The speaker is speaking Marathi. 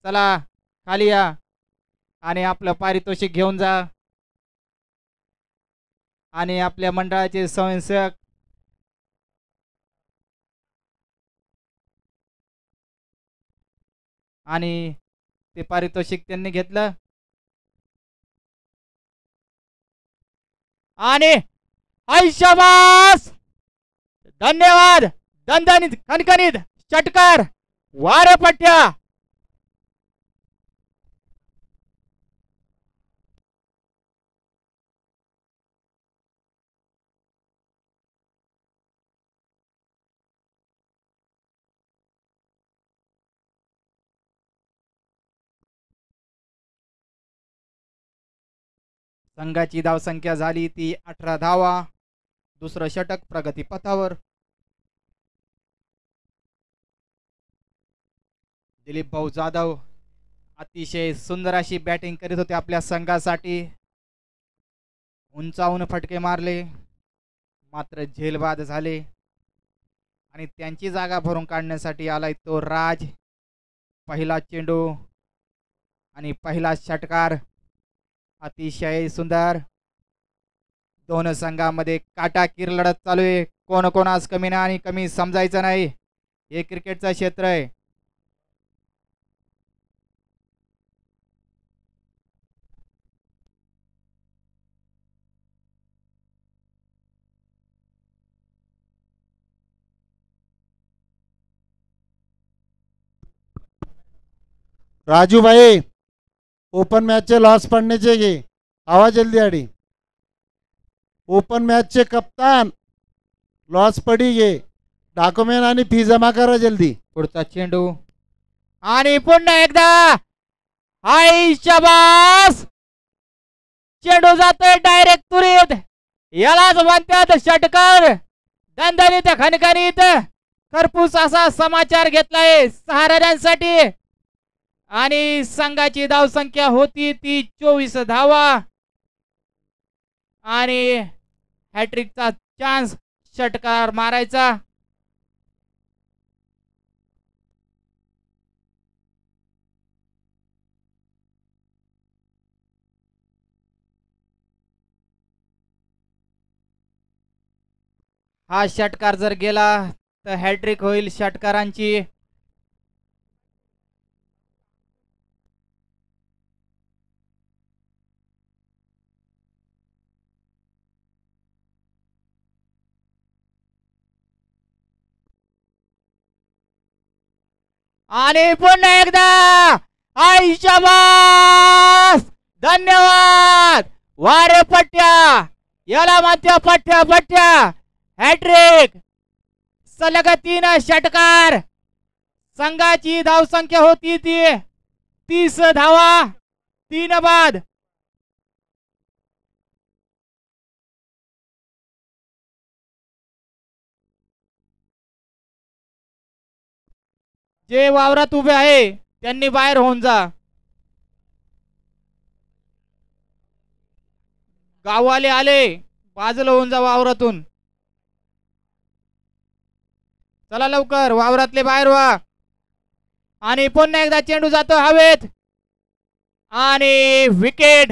चला खाली या आणि आपलं पारितोषिक घेऊन जा. आणि आपल्या मंडळाचे स्वयंसेवक आणि ते पारितोषिक त्यांनी घेतलं. आणि शाबास, धन्यवाद. दणदणीत खणखणीत षटकार, वारपट्ट्या. संघाची धावसंख्या झाली ती 18 धावा. दुसरं षटक प्रगतीपथावर. दिलीप भाऊ जाधव अतिशय सुंदर अशी बॅटिंग करीत होते आपल्या संघासाठी. उंचावून फटके मारले मात्र झेलबाद झाले आणि त्यांची जागा भरून काढण्यासाठी आलाय तो राज. पहिला चेंडू आणि पहिला षटकार अतिशय सुंदर. दोन संघामध्ये काटाकीर लढत चालू आहे. कोण कोणास कमी ना आणि कमी समजायचं नाही. हे क्रिकेटचं क्षेत्र आहे. राजू भाई ओपन मैच चे लॉस पड़ने चाहिए. आवा जल्दी आड़ी. ओपन मैच चे कप्तान लॉस पड़ी गे. डॉक्युमेंट आणि फी जमा करा जल्दी. पुढचा चेंडू आणि पुन्हा एकदा हाय शाबास. चेंडू जातोय डायरेक्ट तुरीत. यालाच म्हणतात षटकार. दणदणीत खणखणीत खरपूस असा समाचार घेतलाय 6 रनांसाठी आणि संघाची धावसंख्या होती ती 24 धावा आणि हॅट्रिकचा चान्स षटकार मारायचा. हा षटकार जर गेला तर हॅट्रिक होईल षटकारांची. आणि पुन्हा एकदा हाय शाबास. धन्यवाद. वारे पट्ट्या, याला म्हणत्या पट्ट्या पट्ट्या. हॅट्रिक, सलग 3 षटकार. संघाची धावसंख्या होती ती 30 धावा, 3 बाद. जे वावरात उभे आहे त्यांनी बाहेर होऊन जा. गाववाले आले, बाजूला होऊन जा वावरातून. चला लवकर, वावरातले बाहेर व्हा. आणि पुन्हा एकदा चेंडू जातो हवेत आणि विकेट.